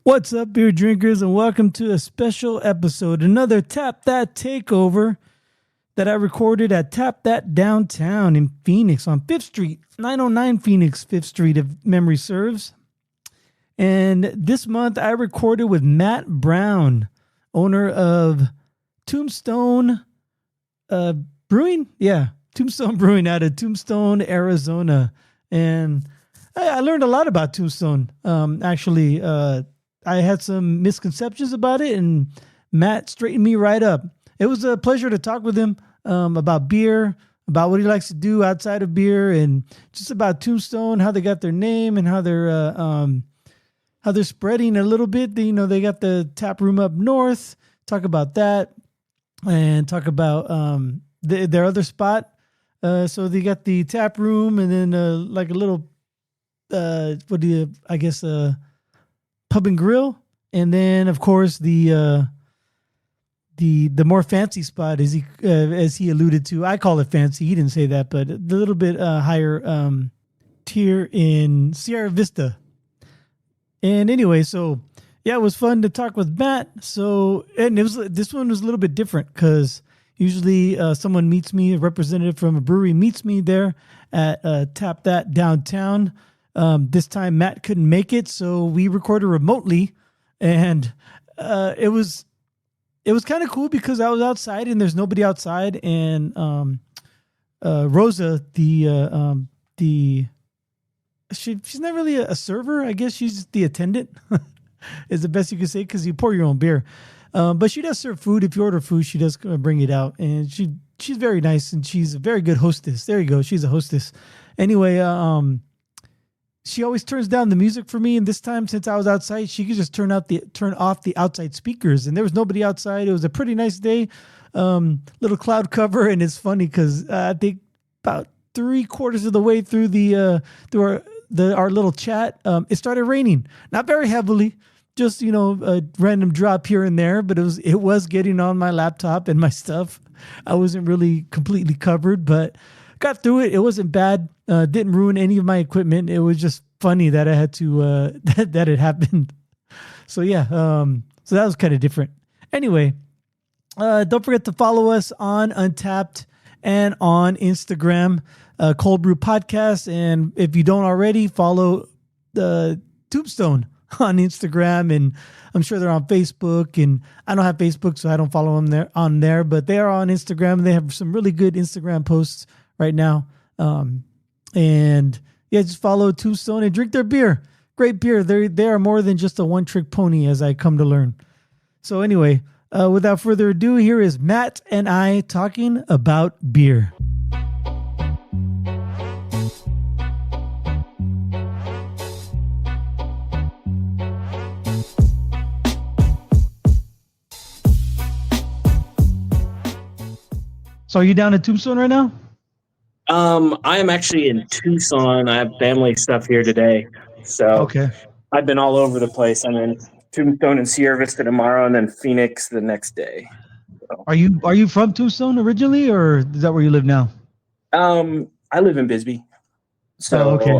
What's up, beer drinkers, and welcome to a special episode, another Tap That Takeover that I recorded at Tap That Downtown in Phoenix on 5th Street, 909 Phoenix, 5th Street, if memory serves. And this month I recorded with Matt Brown, owner of Tombstone Brewing. Yeah, Tombstone Brewing out of Tombstone, Arizona. And I learned a lot about Tombstone, actually. I had some misconceptions about it, and Matt straightened me right up. It was a pleasure to talk with him about beer, about what he likes to do outside of beer, and just about Tombstone, how they got their name, and how they're spreading a little bit. You know, they got the tap room up north. Talk about that, and talk about their other spot. So they got the tap room, and then like a little pub and grill, and then of course the more fancy spot, as he alluded to. I call it fancy. He didn't say that, but the little bit higher tier in Sierra Vista. And anyway, so yeah, it was fun to talk with Matt. So, and this one was a little bit different because usually someone meets me, a representative from a brewery meets me there at Tap That Downtown. This time Matt couldn't make it, so we recorded remotely, and it was kind of cool because I was outside and there's nobody outside, and Rosa, she's not really a server, I guess she's just the attendant, is the best you could say, because you pour your own beer, but she does serve food. If you order food, she does bring it out, and she's very nice, and she's a very good hostess. There you go, she's a hostess. Anyway, she always turns down the music for me, and this time, since I was outside, she could just turn off the outside speakers, and there was nobody outside. It was a pretty nice day, little cloud cover, and it's funny because I think about 3/4 of the way through our little chat, it started raining. Not very heavily, just a random drop here and there, but it was getting on my laptop and my stuff. I wasn't really completely covered, but got through it. It wasn't bad. Didn't ruin any of my equipment. It was just funny that I had to that it happened. So yeah, so that was kind of different. Anyway, don't forget to follow us on Untapped and on Instagram, Cold Brew Podcast. And if you don't already, follow Tombstone on Instagram, and I'm sure they're on Facebook. And I don't have Facebook, so I don't follow them on there. But they are on Instagram. They have some really good Instagram posts right now. And yeah, just follow Tombstone and drink their beer. Great beer. They are more than just a one-trick pony, as I come to learn. So anyway, without further ado, here is Matt and I talking about beer. So are you down at Tombstone right now? I am actually in Tucson. I have family stuff here today. So okay. I've been all over the place. I'm in Tombstone and Sierra Vista tomorrow, and then Phoenix the next day. So. Are you from Tucson originally, or is that where you live now? I live in Bisbee. So okay.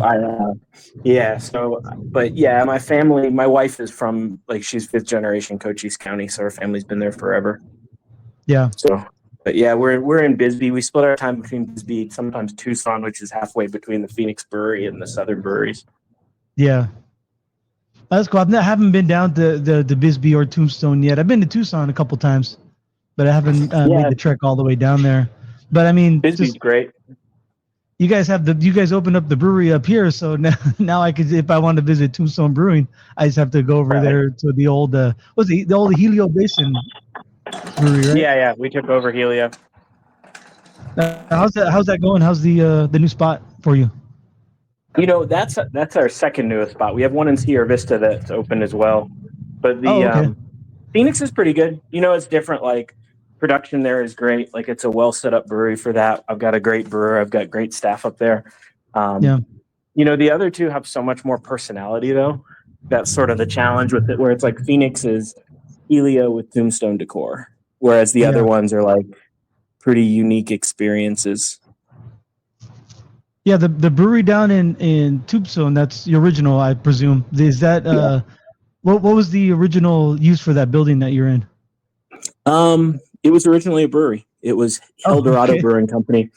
But yeah, my family, my wife is from, she's 5th generation Cochise County, so her family's been there forever. Yeah. So but yeah, we're in Bisbee. We split our time between Bisbee, sometimes Tucson, which is halfway between the Phoenix brewery and the southern breweries. Yeah, that's cool. I haven't been down to the Bisbee or Tombstone yet. I've been to Tucson a couple times, but I haven't made the trek all the way down there. But I mean, Bisbee's great. You guys opened up the brewery up here, so now I could, if I want to visit Tombstone Brewing, I just have to go over there to the old the old Helio Basin brewery, right? Yeah, we took over Helio. How's that going? How's the new spot for you? That's our second newest spot. We have one in Sierra Vista that's open as well, but Phoenix is pretty good. It's different. Like, production there is great. Like, it's a well set up brewery for that. I've got a great brewer. I've got great staff up there. The other two have so much more personality, though. That's sort of the challenge with it, where it's like Phoenix is Helio with Tombstone decor, whereas the other ones are like pretty unique experiences. Yeah, the brewery down in Tombstone, that's the original, I presume. Is that What was the original use for that building that you're in? It was originally a brewery. It was Oh, Eldorado okay. Brewing Company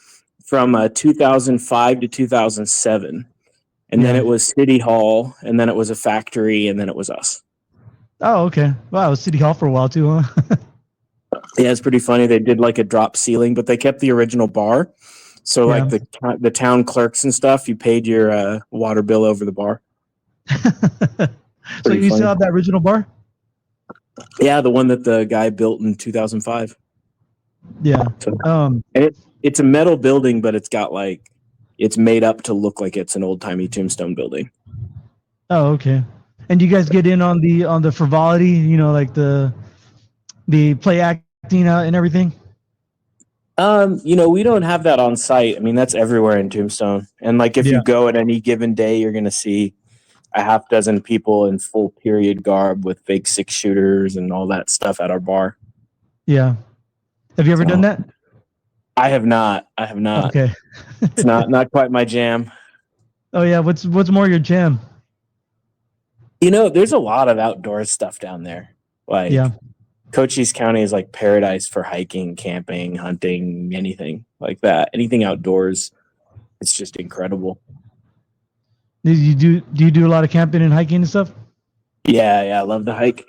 from 2005 to 2007. And then Yeah. it was City Hall, and then it was a factory, and then it was us. Oh, okay. Wow, it was City Hall for a while too, huh? Yeah, it's pretty funny. They did like a drop ceiling, but they kept the original bar. So like Yeah. the town clerks and stuff, you paid your water bill over the bar. So Pretty you still funny. have that original bar? Yeah, the one that the guy built in 2005. Yeah. So, and it's a metal building, but it's made up to look like it's an old timey tombstone building. Oh, okay. And you guys get in on the frivolity, like the play acting out and everything? We don't have that on site. I mean, that's everywhere in Tombstone. And like if Yeah. you go at any given day, you're gonna see a half dozen people in full period garb with fake 6-shooters and all that stuff at our bar. Yeah. Have you ever done that? I have not. Okay. It's not quite my jam. Oh yeah. What's more your jam? There's a lot of outdoor stuff down there. Like Yeah. Cochise County is like paradise for hiking, camping, hunting, anything like that. Anything outdoors, it's just incredible. Do you do a lot of camping and hiking and stuff? Yeah, I love to hike.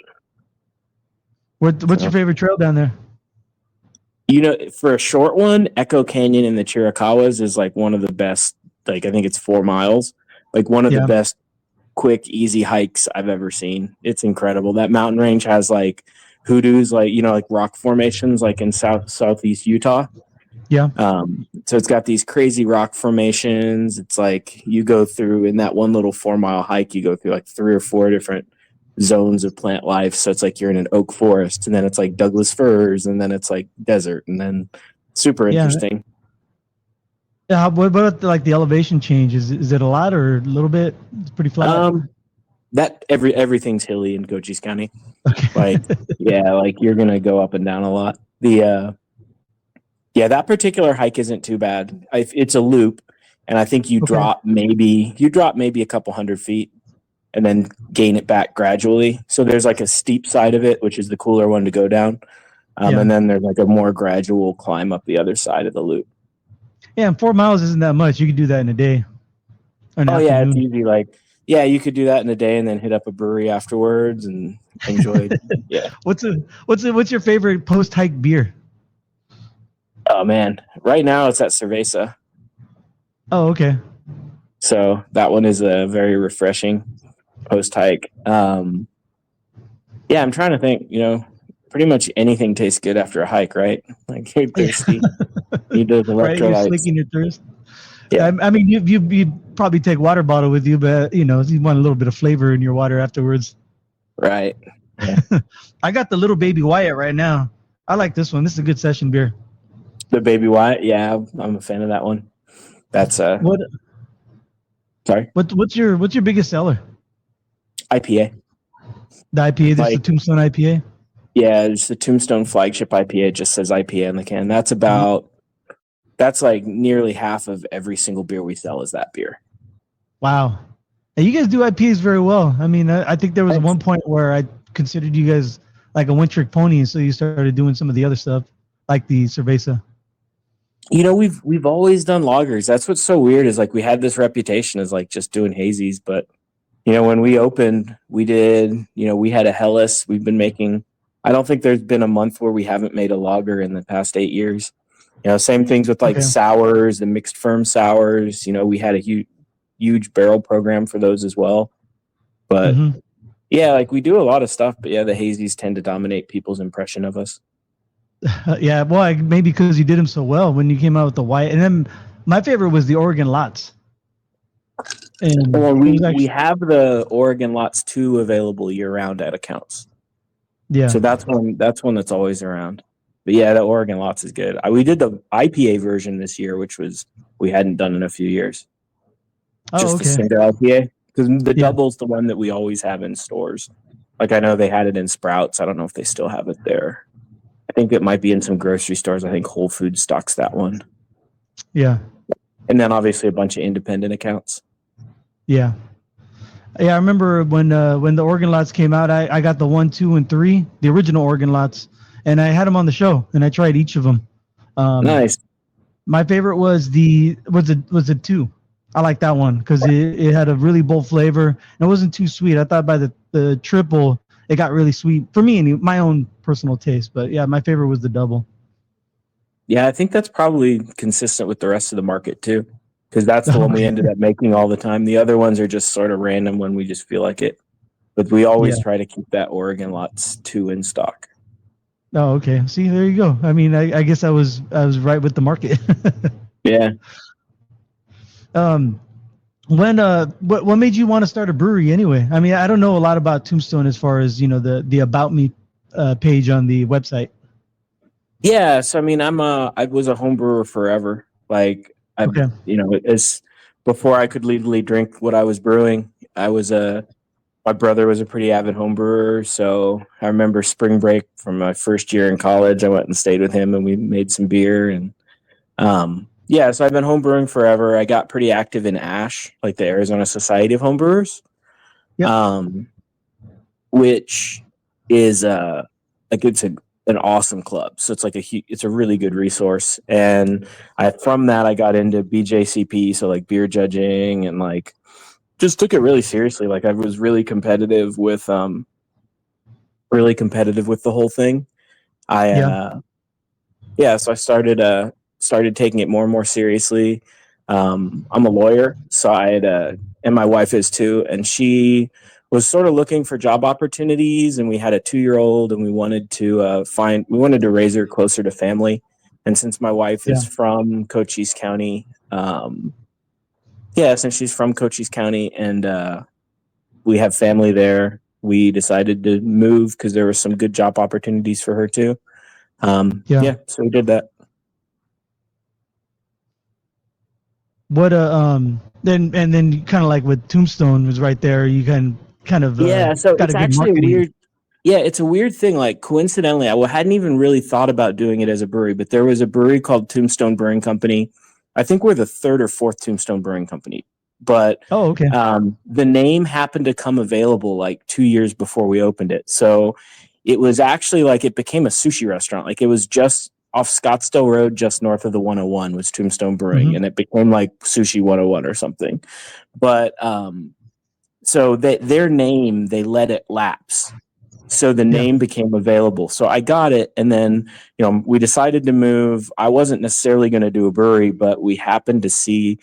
What's your favorite trail down there? For a short one, Echo Canyon in the Chiricahuas is like one of the best. Like I think it's 4 miles. Like one of the best quick, easy hikes I've ever seen. It's incredible. That mountain range has like hoodoos, like rock formations, like in southeast Utah. Yeah. So it's got these crazy rock formations. It's like you go through in that one little 4-mile hike, you go through like 3 or 4 different zones of plant life. So it's like you're in an oak forest, and then it's like Douglas firs, and then it's like desert, and then super interesting. Yeah. What about like the elevation change? Is it a lot or a little bit? It's pretty flat. That everything's hilly in Cochise County. Okay. Like you're gonna go up and down a lot. That particular hike isn't too bad. It's a loop, and I think you drop maybe a couple 100 feet, and then gain it back gradually. So there's like a steep side of it, which is the cooler one to go down, and then there's like a more gradual climb up the other side of the loop. Yeah, and 4 miles isn't that much. You could do that in a day. Yeah, it's easy. Like, yeah, you could do that in a day and then hit up a brewery afterwards and enjoy. Yeah. What's your favorite post hike beer? Oh man, right now it's at Cerveza. Oh, okay. So that one is a very refreshing post hike. I'm trying to think. Pretty much anything tastes good after a hike, right? Like you're thirsty, need those electrolytes. Right, you're slaking your thirst. Yeah. I mean, you probably take water bottle with you, but you want a little bit of flavor in your water afterwards. Right. Yeah. I got the Little Baby Wyatt right now. I like this one. This is a good session beer. The Baby Wyatt, yeah, I'm a fan of that one. That's what? Sorry. What's your biggest seller? IPA. The IPA. This is the Tombstone IPA. Yeah, it's the Tombstone flagship IPA. It just says IPA on the can. That's like nearly half of every single beer we sell is that beer. Wow. And you guys do IPAs very well. I mean, I think there was one point where I considered you guys like a one-trick pony, so you started doing some of the other stuff, like the Cerveza. We've always done lagers. That's what's so weird is like we had this reputation as like just doing hazies, but when we opened, we did, we had a Helles. We've been making, I don't think there's been a month where we haven't made a lager in the past 8 years. Same things with like sours and mixed firm sours. We had a huge barrel program for those as well. But like we do a lot of stuff, but the hazies tend to dominate people's impression of us. Yeah, well, maybe because you did them so well when you came out with the white. And then my favorite was the Oregon Lots. And we have the Oregon Lots 2 available year round at accounts. Yeah. So that's one that's always around. But yeah, the Oregon Lots is good. We did the IPA version this year, which we hadn't done in a few years. Just the single IPA. Because the double's the one that we always have in stores. Like I know they had it in Sprouts. I don't know if they still have it there. I think it might be in some grocery stores. I think Whole Foods stocks that one. Yeah. And then obviously a bunch of independent accounts. Yeah. Yeah, I remember when the organ lots came out. I got the 1, 2, and 3, the original organ lots, and I had them on the show, and I tried each of them. Nice. My favorite was the 2. I like that one because it had a really bold flavor. And it wasn't too sweet. I thought by the triple it got really sweet for me and my own personal taste. But yeah, my favorite was the double. Yeah, I think that's probably consistent with the rest of the market too, because that's the one we ended up making all the time. The other ones are just sort of random when we just feel like it. But we always Yeah. try to keep that Oregon Lots 2 in stock. Oh, okay. See, there you go. I mean, I guess I was right with the market. Yeah. um, what made you want to start a brewery anyway? I mean, I don't know a lot about Tombstone as far as the about me page on the website. Yeah, so I mean, I was a home brewer forever. Like Okay. as before I could legally drink what I was brewing, my brother was a pretty avid home brewer, so I remember spring break from my first year in college, I went and stayed with him and we made some beer and yeah, so I've been home brewing forever. I got pretty active in ASH, like the Arizona Society of Home Brewers. Yep. Which is like it's an awesome club. So it's like it's a really good resource. And from that I got into BJCP, so like beer judging and like just took it really seriously. Like I was really competitive with the whole thing. Yeah. So I started taking it more and more seriously. I'm a lawyer, so and my wife is too, and she was sort of looking for job opportunities, and we had a 2-year-old, and we wanted to raise her closer to family. And since my wife is from Cochise County, since she's from Cochise County, and we have family there, we decided to move because there were some good job opportunities for her too. So we did that. What then kind of like with Tombstone was right there. You kind of So got it's a good actually a marketing. weird. Yeah, it's a weird thing. Like coincidentally, I hadn't even really thought about doing it as a brewery, but there was a brewery called Tombstone Brewing Company. I think we're the third or fourth Tombstone Brewing Company, but Oh, okay. the name happened to come available like 2 years before we opened it. So it was actually like it became a sushi restaurant. Like it was just off Scottsdale Road, just north of the 101 was Tombstone Brewing, and it became like Sushi 101 or something. But so their name, they let it lapse, so the name became available. So I got it, and then we decided to move. I wasn't necessarily going to do a brewery, but we happened to see,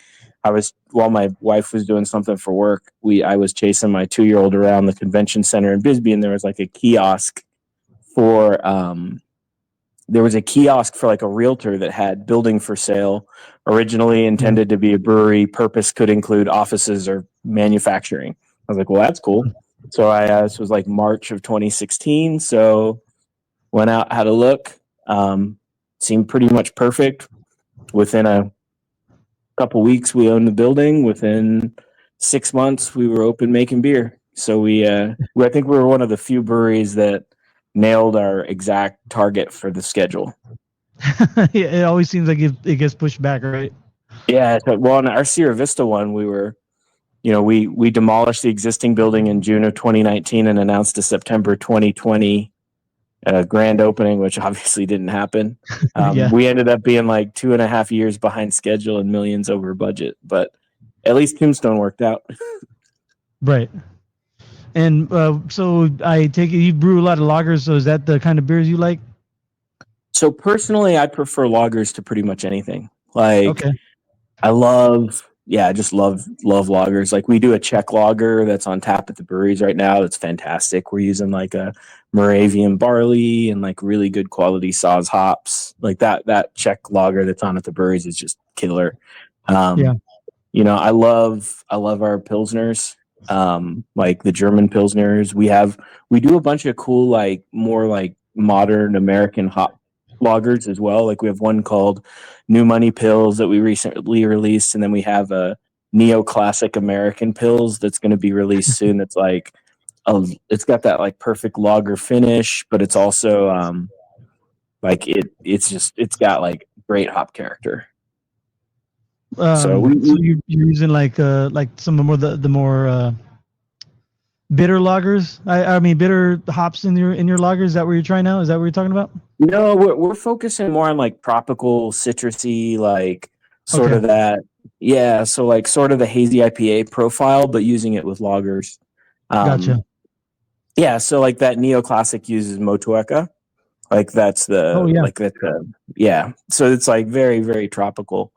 while my wife was doing something for work, I was chasing my 2-year-old around the convention center in Bisbee, and there was like a kiosk for like a realtor that had building for sale, originally intended to be a brewery. Purpose could include offices or manufacturing. I was like, well, that's cool. So this was like March of 2016. So went out, had a look, seemed pretty much perfect. Within a couple weeks, we owned the building. Within 6 months, we were open making beer. So I think we were one of the few breweries that nailed our exact target for the schedule. It always seems like it gets pushed back, right? Yeah. Well, in our Sierra Vista one, we demolished the existing building in June of 2019 and announced a September 2020 grand opening, which obviously didn't happen. We ended up being like 2.5 years behind schedule and millions over budget, but at least Tombstone worked out. Right. And so I take it you brew a lot of lagers. So is that the kind of beers you like? So personally, I prefer lagers to pretty much anything. Like Okay. I just love lagers. Like we do a Czech lager that's on tap at the breweries right now. That's fantastic. We're using like a Moravian barley and like really good quality Saaz hops. Like that Czech lager that's on at the breweries is just killer. I love our pilsners. Like the German pilsners. We do a bunch of cool, like more like modern American hop lagers as well. Like we have one called New Money Pills that we recently released, and then we have a neoclassic American Pills that's going to be released soon. That's like it's got that like perfect lager finish, but it's also like it's got like great hop character. So you're using like some more the more Bitter lagers. I mean bitter hops in your lagers. Is that what you're trying now? Is that what you're talking about? No, we're focusing more on like tropical, citrusy, like sort Okay, of that. Yeah, so like sort of the hazy IPA profile, but using it with lagers. gotcha. Um, yeah, so like that neoclassic uses Motueka. Like Oh yeah. yeah. So it's like very, very tropical.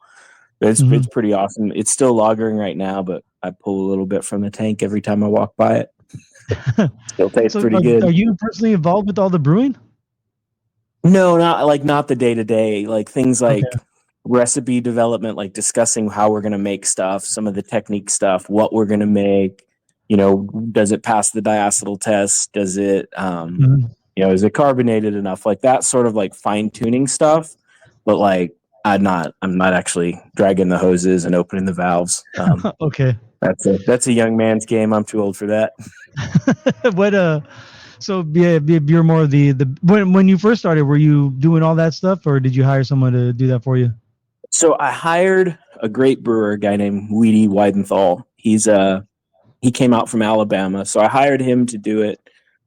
It's Hmm. pretty awesome. It's still lagering right now, but I pull a little bit from the tank every time I walk by it. Still tastes So pretty are good. you personally involved with all the brewing? No, not the day to day. Like things Okay. like recipe development, like discussing how we're gonna make stuff, some of the technique stuff, what we're gonna make. You know, does it pass the diacetyl test? Does it Hmm. is it carbonated enough? Like that sort of like fine tuning stuff. But like I'm not actually dragging the hoses and opening the valves. Okay. That's a young man's game. I'm too old for that. What so yeah, you're more of the when you first started, were you doing all that stuff or did you hire someone to do that for you? So I hired a great brewer, a guy named Weedy Weidenthal. He came out from Alabama, so I hired him to do it.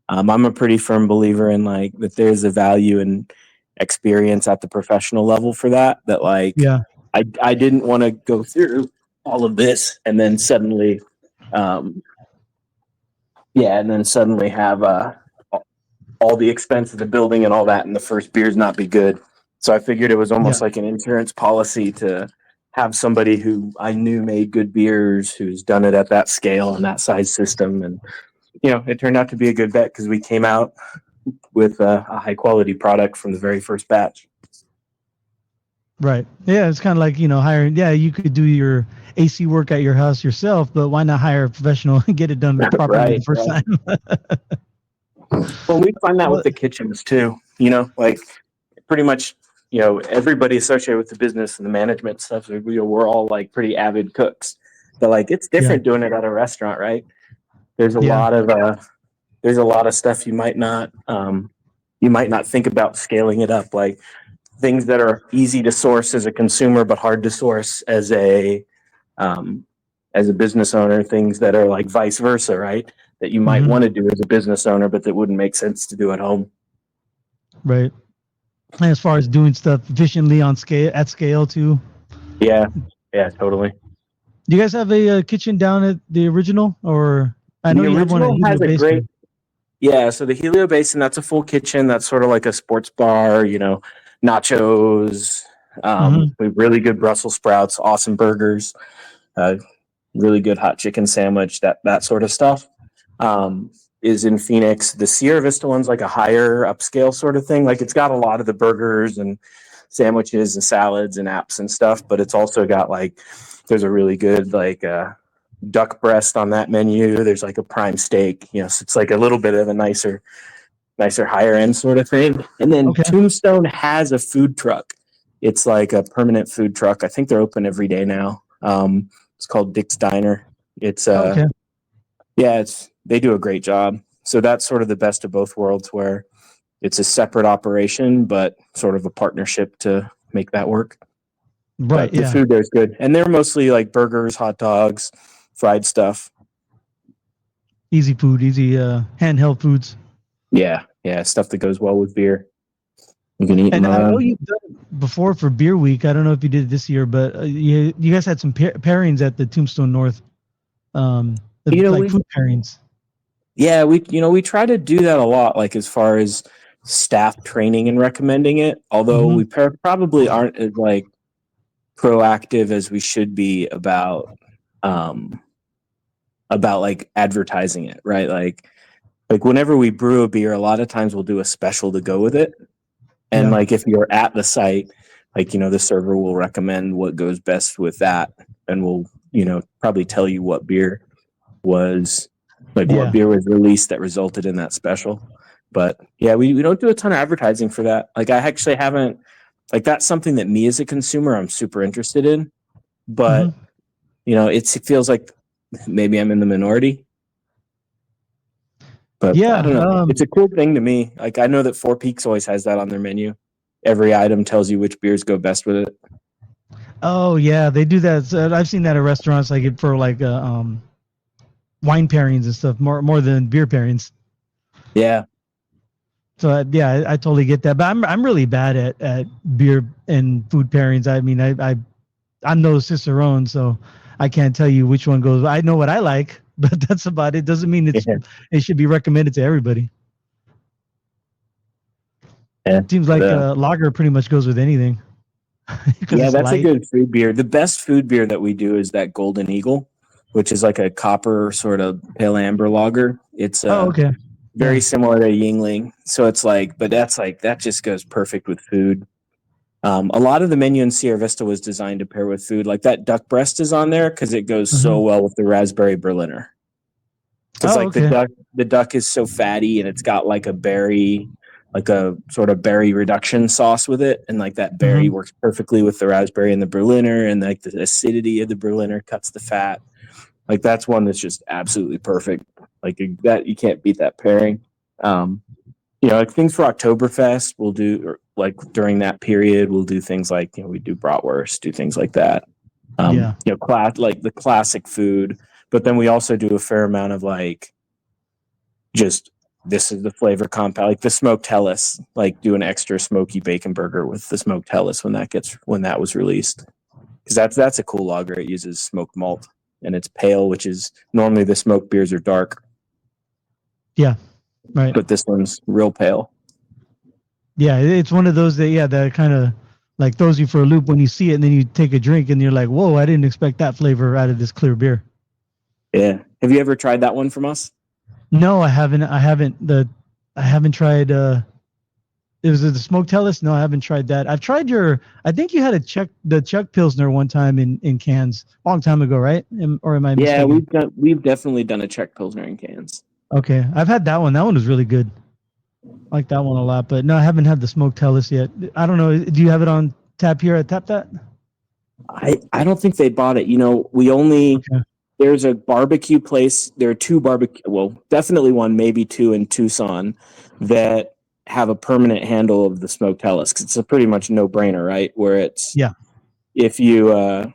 I'm a pretty firm believer in like that there's a value in experience at the professional level for that. That like Yeah. I didn't want to go through all of this and then suddenly, um, and then suddenly have all the expense of the building and all that, and the first beers not be good. So I figured it was Yeah. almost like an insurance policy to have somebody who I knew made good beers, who's done it at that scale and that size system. And, it turned out to be a good bet because we came out with a high quality product from the very first batch. Right. Yeah, it's kind of like, hiring, yeah, you could do your AC work at your house yourself, but why not hire a professional and get it done properly the Right. first time? Well, we find that Well, with the kitchens too, like pretty much, everybody associated with the business and the management stuff, we're all like pretty avid cooks. But like it's yeah. different doing it at a restaurant, right? There's a Yeah. lot of stuff you might not think about scaling it up, like things that are easy to source as a consumer but hard to source um, as a business owner. Things that are like vice versa, right? That you might Hmm. want to do as a business owner, but that wouldn't make sense to do at home. Right. And as far as doing stuff efficiently at scale too. Yeah, yeah, totally. Do you guys have a, kitchen down at the original, or I know The you have one at original Helio has a great Basin? Yeah, so the Helio Basin, that's a full kitchen. That's sort of like a sports bar, nachos. Hmm. We have really good Brussels sprouts, awesome burgers, uh, really good hot chicken sandwich, that sort of stuff. Um, is in Phoenix. The Sierra Vista one's like a higher upscale sort of thing. Like it's got a lot of the burgers and sandwiches and salads and apps and stuff, but it's also got like there's a really good like duck breast on that menu. There's like a prime steak, so it's like a little bit of a nicer higher end sort of thing. And then Okay. Tombstone has a food truck. It's like a permanent food truck. I think they're open every day now. It's called Dick's Diner. It's Okay. yeah, they do a great job. So that's sort of the best of both worlds where it's a separate operation, but sort of a partnership to make that work. Right. But the Yeah. food there is good. And they're mostly like burgers, hot dogs, fried stuff. Easy food, easy handheld foods. Yeah, yeah, stuff that goes well with beer. You can eat And them. I know you've done it before for Beer Week. I don't know if you did it this year, but you guys had some pairings at the Tombstone North, like We food pairings. yeah we try to do that a lot. Like as far as staff training and recommending it, although Hmm. we probably aren't as like proactive as we should be um about like advertising it, right? Like whenever we brew a beer, a lot of times we'll do a special to go with it. And Yeah. like if you're at the site, like the server will recommend what goes best with that, and will probably tell you what beer was what Yeah. beer was released that resulted in that special. But yeah, we don't do a ton of advertising for that. Like I actually haven't like that's something that me as a consumer I'm super interested in. But Hmm. it feels like maybe I'm in the minority. But I Yeah. don't know. It's a cool thing to me. Like I know that Four Peaks always has that on their menu. Every item tells you which beers go best with it. Oh yeah, they do that. So I've seen that at restaurants, like for like wine pairings and stuff more than beer pairings. Yeah. So yeah, I totally get that. But I'm really bad at beer and food pairings. I mean, I'm no cicerone, so I can't tell you which one goes. I know what I like, but that's about it. Doesn't mean it should be recommended to everybody. Yeah. Seems like lager pretty much goes with anything. Yeah, it's that's light. a good food beer. The best food beer that we do is that Golden Eagle, which is like a copper sort of pale amber lager. It's Okay. very similar to Yingling. So it's like, but that's like, that just goes perfect with food. A lot of the menu in Sierra Vista was designed to pair with food. Like that duck breast is on there because it goes so well with the raspberry Berliner. Because the duck is so fatty and it's got like a berry, like a sort of berry reduction sauce with it, and like that berry works perfectly with the raspberry and the Berliner, and like the acidity of the Berliner cuts the fat. Like that's one that's just absolutely perfect. Like that, you can't beat that pairing. Like things for Oktoberfest, we'll do, or like during that period, we'll do things like, we do bratwurst, do things like that. Like the classic food, but then we also do a fair amount of like, just this is the flavor compound, like the smoked Hellas, like do an extra smoky bacon burger with the smoked Hellas when that was released, because that's a cool lager. It uses smoked malt and it's pale, which is normally the smoked beers are dark. Yeah. Right. But this one's real pale. Yeah, it's one of those that kind of like throws you for a loop when you see it, and then you take a drink and you're like, whoa, I didn't expect that flavor out of this clear beer. Yeah. Have you ever tried that one from us? No, I haven't. I haven't tried. It was the smoked Hellas. No, I haven't tried that. I've tried I think you had the Czech Pilsner one time in cans a long time ago, right? Or am I mistaken? Yeah, we've definitely done a Czech Pilsner in cans. Okay, I've had that one. That one was really good. I like that one a lot, but no, I haven't had the smoked Hellas yet. I don't know. Do you have it on tap here at Tap That? I don't think they bought it. There's a barbecue place. There are two definitely one, maybe two in Tucson that have a permanent handle of the smoked Hellas, because it's a pretty much no-brainer, right? Where it's, if you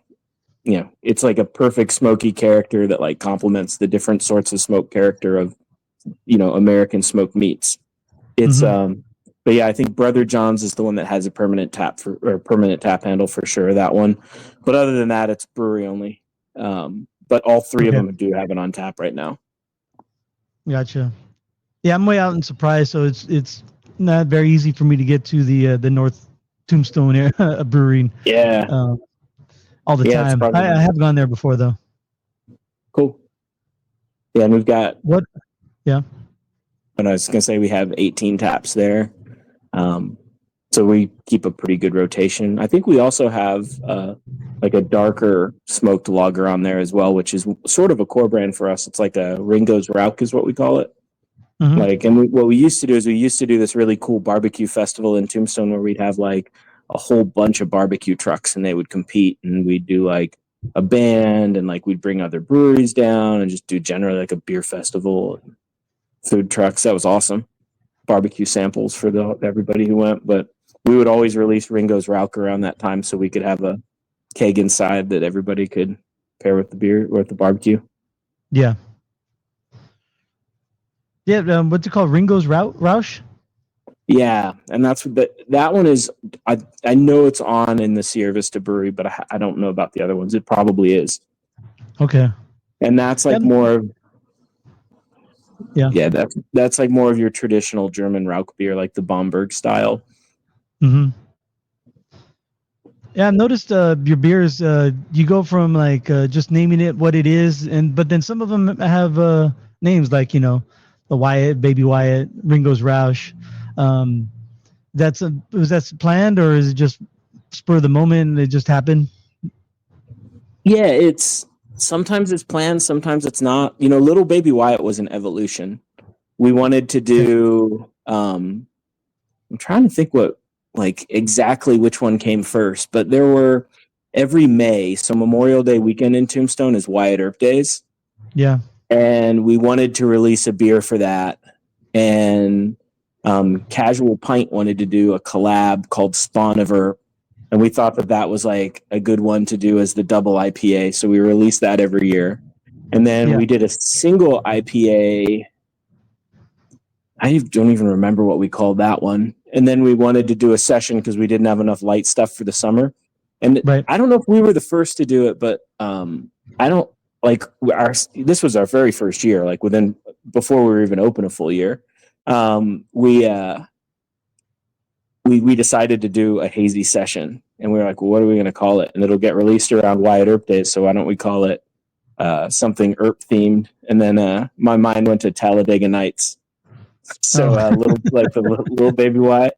it's like a perfect smoky character that like complements the different sorts of smoke character of American smoked meats. It's but yeah, I think Brother John's is the one that has a permanent tap handle for sure, that one. But other than that, it's brewery only. But all three of them do have it on tap right now. Gotcha. Yeah, I'm way out in Surprise, so it's not very easy for me to get to the North Tombstone area, brewery. Yeah. All the time. I have gone there before though. Cool. Yeah, and we've got what? Yeah. And I was gonna say we have 18 taps there. So we keep a pretty good rotation. I think we also have like a darker smoked lager on there as well, which is sort of a core brand for us. It's like a Ringo's Rauk is what we call it. What we used to do is we used to do this really cool barbecue festival in Tombstone where we'd have like a whole bunch of barbecue trucks and they would compete, and we'd do like a band, and like we'd bring other breweries down and just do generally like a beer festival, food trucks. That was awesome. Barbecue samples for everybody who went, but we would always release Ringo's Rauk around that time so we could have a keg inside that everybody could pair with the beer or with the barbecue. Yeah. Yeah, what's it called? Ringo's Rausch? Yeah, and that one is, I know it's on in the Sierra Vista brewery, but I don't know about the other ones. It probably is. Okay. And that's like more. Yeah, that's like more of your traditional German Rauk beer, like the Bamberg style. Mm-hmm. Yeah, I've noticed your beers. You go from like just naming it what it is, but then some of them have names like the Wyatt, Baby Wyatt, Ringo's Rausch. Was that planned, or is it just spur of the moment and it just happened? Yeah, sometimes it's planned, sometimes it's not. Little Baby Wyatt was an evolution. We wanted to do. I'm trying to think exactly which one came first, but there were every May, so Memorial Day weekend in Tombstone is Wyatt Earp Days. Yeah. And we wanted to release a beer for that. And Casual Pint wanted to do a collab called Spawn of Earp. And we thought that was like a good one to do as the double IPA. So we release that every year. And then we did a single IPA. I don't even remember what we called that one. And then we wanted to do a session because we didn't have enough light stuff for the summer. And I don't know if we were the first to do it, but I don't like this was our very first year, like before we were even open a full year. We decided to do a hazy session, and we were like, well, what are we going to call it? And it'll get released around Wyatt Earp Days, so why don't we call it something Earp themed? And then my mind went to Talladega Nights. So the little baby Wyatt.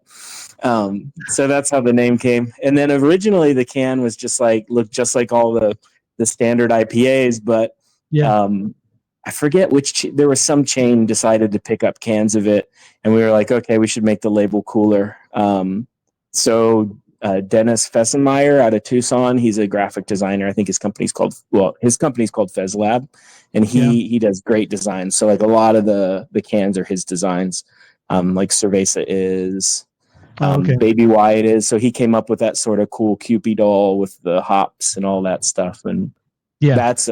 So that's how the name came. And then originally the can was just looked just like all the standard IPAs, but I forget which. There was some chain decided to pick up cans of it, and we were like, okay, we should make the label cooler. So Dennis Fessenmeyer out of Tucson, he's a graphic designer. I think his company's called Fez Lab, and he does great designs. So like a lot of the cans are his designs. Like Cerveza is, Baby Wyatt is. So he came up with that sort of cool Cupid doll with the hops and all that stuff. And that's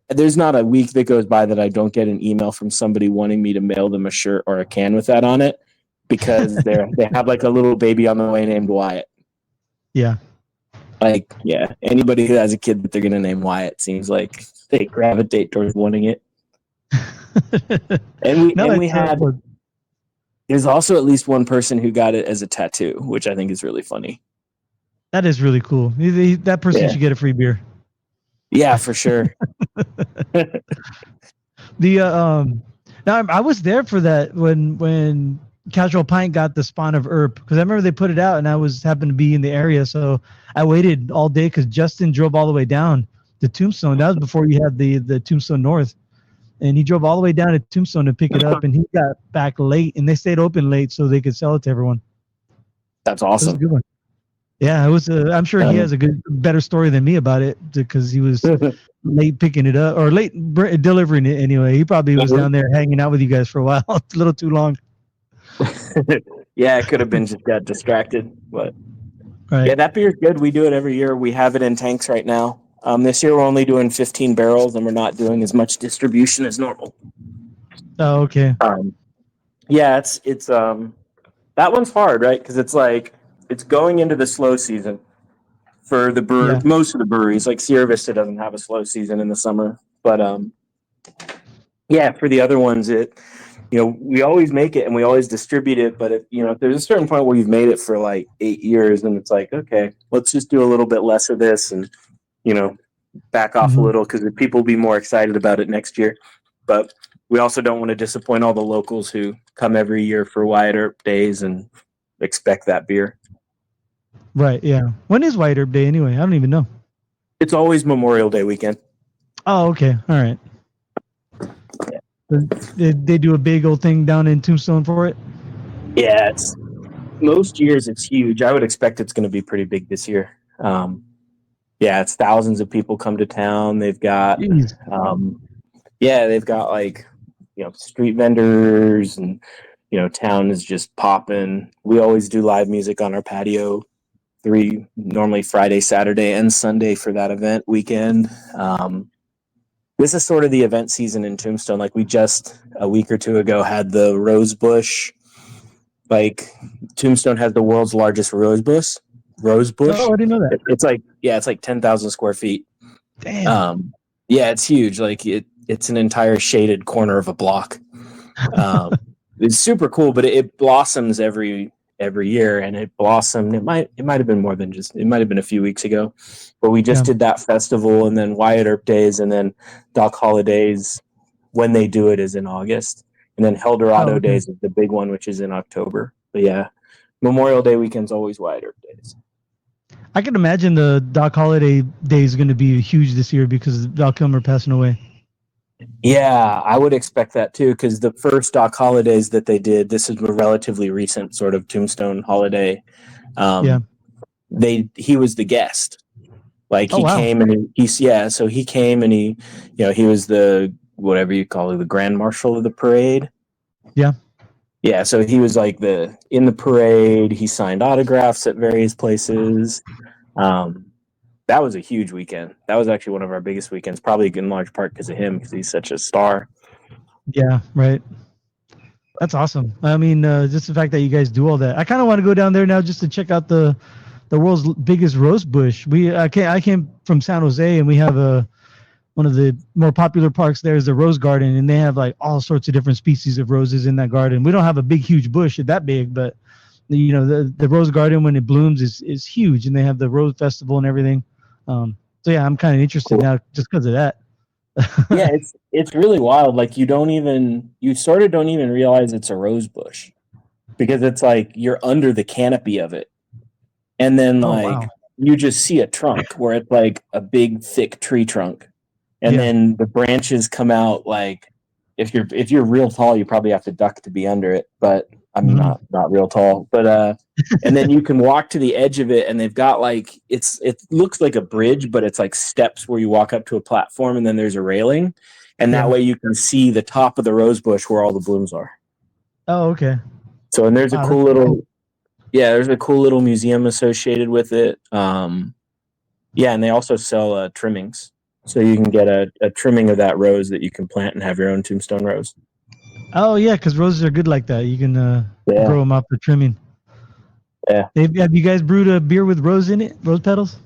there's not a week that goes by that I don't get an email from somebody wanting me to mail them a shirt or a can with that on it, because they have like a little baby on the way named Wyatt. Yeah. Anybody who has a kid that they're going to name Wyatt seems like they gravitate towards wanting it. There's also at least one person who got it as a tattoo, which I think is really funny. That is really cool. That person should get a free beer. Yeah, for sure. Now I was there for that when Casual Pint got the spawn of Earp, because I remember they put it out and I happened to be in the area, so I waited all day because Justin drove all the way down to Tombstone. That was before you had the Tombstone North, and he drove all the way down to Tombstone to pick it up, and he got back late, and they stayed open late so they could sell it to everyone. That's awesome. It was a good one. Yeah, it was. I'm sure he has a better story than me about it, because he was late picking it up or late delivering it. Anyway, he probably was down there hanging out with you guys for a while, a little too long. Yeah, it could have been just got distracted, but yeah, that beer's good. We do it every year. We have it in tanks right now. This year we're only doing 15 barrels, and we're not doing as much distribution as normal. Oh, okay. Yeah, it's that one's hard, right? Because it's going into the slow season for the most of the breweries. Like Sierra Vista doesn't have a slow season in the summer, but for the other ones, we always make it and we always distribute it. But if there's a certain point where you've made it for like 8 years, then it's like, okay, let's just do a little bit less of this and back off a little, because people will be more excited about it next year. But we also don't want to disappoint all the locals who come every year for Wyatt Earp Days and expect that beer. Right, yeah. When is Wyatt Earp Day anyway? I don't even know. It's always Memorial Day weekend. Oh, okay. All right. Yeah. They do a big old thing down in Tombstone for it? Yeah, most years it's huge. I would expect it's going to be pretty big this year. It's thousands of people come to town. They've got they've got street vendors, and town is just popping. We always do live music on our patio, normally Friday, Saturday, and Sunday for that event weekend. This is sort of the event season in Tombstone. Like, we just a week or two ago had the Rose Bush. Like, Tombstone has the world's largest rose bush. Oh, I didn't know that. It's like 10,000 square feet. Damn. It's huge. Like, it's an entire shaded corner of a block. It's super cool, but it blossoms every year, and it blossomed. It might have been more than it might have been a few weeks ago, but we just did that festival, and then Wyatt Earp Days, and then Doc Holidays, when they do it, is in August, and then Eldorado Days is the big one, which is in October. But yeah, Memorial Day weekend's always Wyatt Earp Days. I can imagine the Doc Holiday Day is going to be huge this year because Doc Kilmer passing away. Yeah, I would expect that too, because the first Doc Holidays that they did, this is a relatively recent sort of Tombstone holiday. He was the guest. Like, he came and he came and he was the, whatever you call it, the Grand Marshal of the parade. Yeah. Yeah, so he was like in the parade. He signed autographs at various places. that was a huge weekend. That was actually one of our biggest weekends, probably in large part because of him, because he's such a star. Yeah, right. That's awesome. I mean, just the fact that you guys do all that. I kind of want to go down there now just to check out the world's biggest rose bush. I came from San Jose, and we have one of the more popular parks there is the Rose Garden, and they have like all sorts of different species of roses in that garden. We don't have a big, huge bush that big, but the Rose Garden when it blooms is huge, and they have the Rose Festival and everything. So yeah, I'm kind of interested now just because of that. Yeah, it's really wild. Like you sort of don't even realize it's a rose bush because it's like you're under the canopy of it, and then Oh like wow. you just see a trunk where it's like a big thick tree trunk, and Yeah. then the branches come out. Like if you're real tall, you probably have to duck to be under it, but I'm Mhm. not real tall. But and then you can walk to the edge of it, and they've got like it looks like a bridge, but it's like steps where you walk up to a platform, and then there's a railing, and that Yeah. way you can see the top of the rose bush where all the blooms are. Oh, okay. So and there's a Wow, cool that's little cool. there's a cool little museum associated with it. Yeah, and they also sell trimmings. So you can get a trimming of that rose that you can plant and have your own tombstone rose. Oh yeah, because roses are good like that. You can Yeah, grow them up for trimming. yeah. Have you guys brewed a beer with rose in it? Rose petals?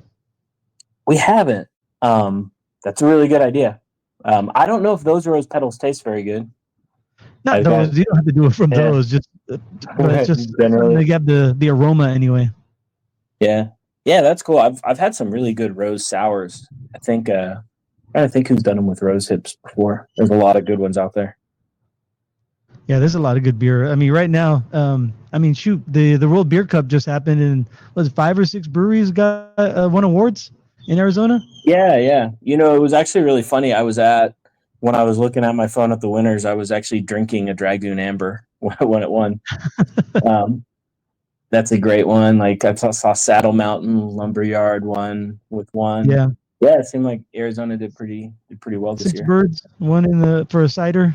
We haven't. That's a really good idea. I don't know if those rose petals taste very good. Not I got those. You don't have to do it from yeah, those. Just, but it's just something generally. to get the aroma anyway. Yeah, yeah, that's cool. I've had some really good rose sours. I think trying to think who's done them with rose hips before. There's a lot of good ones out there. Yeah, there's a lot of good beer. I mean, right now, I mean, shoot, the World Beer Cup just happened, and was it 5 or 6 breweries got won awards in Arizona? Yeah, yeah. It was actually really funny. When I was looking at my phone at the winners, I was actually drinking a Dragoon Amber when it won. Um, that's a great one. Like I saw Saddle Mountain Lumberyard one with one. Yeah, Yeah, it seemed like Arizona did pretty well this Six year. Birds won in the for a cider.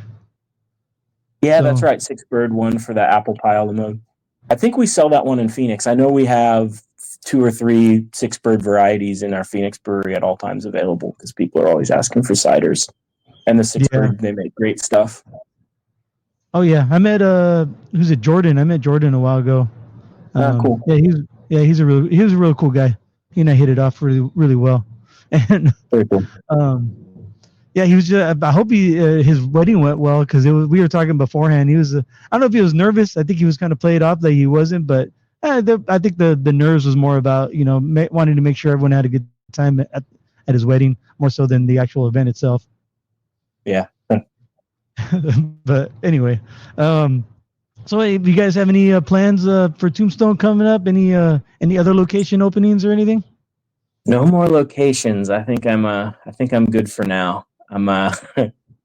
Yeah, that's So right. Six Bird one for the apple pie a la mode. I think we sell that one in Phoenix. I know we have 2 or 3 Six Bird varieties in our Phoenix brewery at all times available because people are always asking for ciders. And the Six yeah. Bird, they make great stuff. Oh yeah, I met who's it? Jordan. I met Jordan a while ago. Cool. Yeah, he was a real cool guy. He and I hit it off really really well. And Very cool. yeah, he was. I hope his wedding went well because we were talking beforehand. He was. I don't know if he was nervous. I think he was kind of played off that he wasn't, but I think the nerves was more about wanting to make sure everyone had a good time at his wedding more so than the actual event itself. Yeah. But anyway, so hey, do you guys have any plans for Tombstone coming up? Any other location openings or anything? No more locations. I think I'm good for now.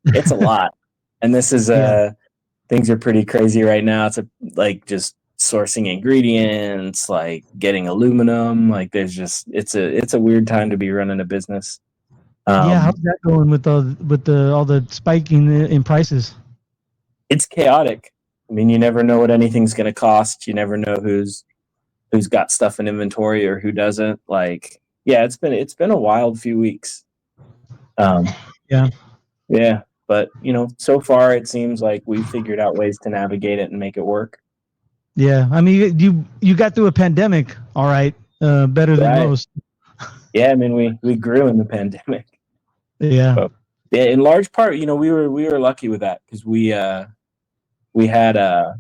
It's a lot. And this is Yeah, things are pretty crazy right now. It's like just sourcing ingredients, like getting aluminum. Like it's a weird time to be running a business. yeah. Um, How's that going with all the spiking in prices? it's chaotic. I mean, you never know what anything's going to cost. You never know who's got stuff in inventory or who doesn't. Like, yeah, it's been a wild few weeks. Um, Yeah. yeah, but so far it seems like we've figured out ways to navigate it and make it work. Yeah, I mean, you got through a pandemic, all right, better than Right. most. Yeah, I mean we grew in the pandemic. Yeah, But yeah, in large part, we were lucky with that because we had a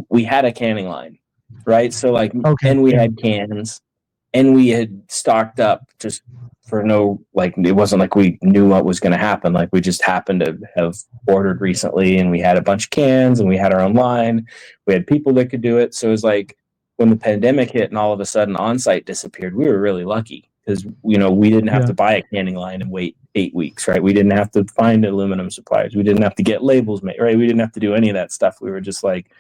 we had a canning line, right? So like, okay, and we yeah, had cans, and we had stocked up just for no, like, it wasn't like we knew what was going to happen. Like we just happened to have ordered recently, and we had a bunch of cans, and we had our own line. We had people that could do it. So it was like when the pandemic hit, and all of a sudden on-site disappeared. We were really lucky because we didn't have yeah, to buy a canning line and wait 8 weeks, right? We didn't have to find aluminum suppliers. We didn't have to get labels made, right? We didn't have to do any of that stuff. We were just like,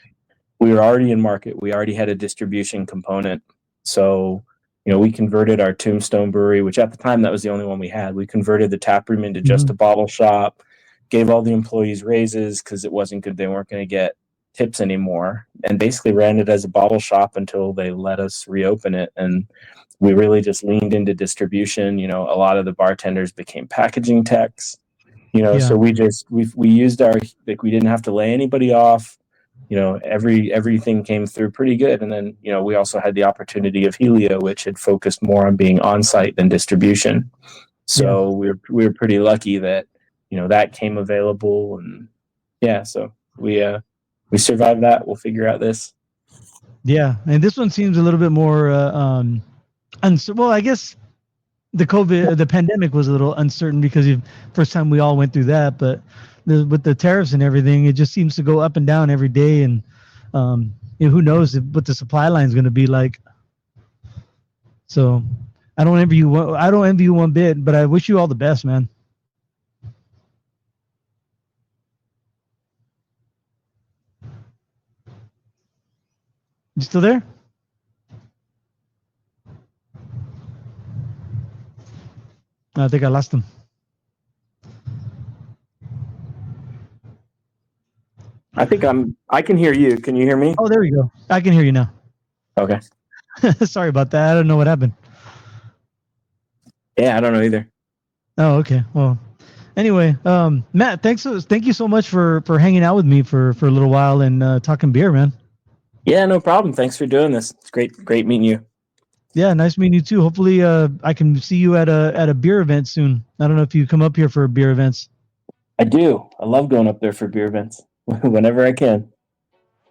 we were already in market. We already had a distribution component. So, we converted our Tombstone Brewery, which at the time that was the only one we had. We converted the tap room into just hmm a bottle shop, gave all the employees raises because it wasn't good. They weren't going to get tips anymore, and basically ran it as a bottle shop until they let us reopen it. And we really just leaned into distribution. A lot of the bartenders became packaging techs. So we used our, like, we didn't have to lay anybody off. Everything came through pretty good. And then, we also had the opportunity of Helio, which had focused more on being on site than distribution. So we were pretty lucky that, that came available. And so we survived that. We'll figure out this. Yeah. And this one seems a little bit more, well, I guess the pandemic was a little uncertain because first time we all went through that, but with the tariffs and everything, it just seems to go up and down every day. And, who knows what the supply line is going to be like. So I don't envy you one bit, but I wish you all the best, man. You still there? I think I lost him. I can hear you. Can you hear me? Oh, there we go. I can hear you now. Okay. Sorry about that. I don't know what happened. Yeah, I don't know either. Oh, okay. Well, anyway, Matt, thank you so much for hanging out with me for a little while and talking beer, man. Yeah, no problem. Thanks for doing this. It's great meeting you. Yeah, nice meeting you too. Hopefully, I can see you at a beer event soon. I don't know if you come up here for beer events. I do. I love going up there for beer events whenever I can.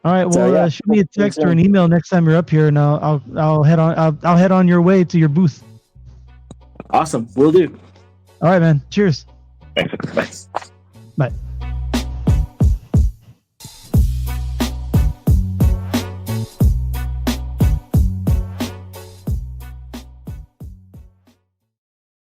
All right. Well, shoot me a text or an email next time you're up here, and I'll head on your way to your booth. Awesome. Will do. All right, man. Cheers. Thanks. Bye.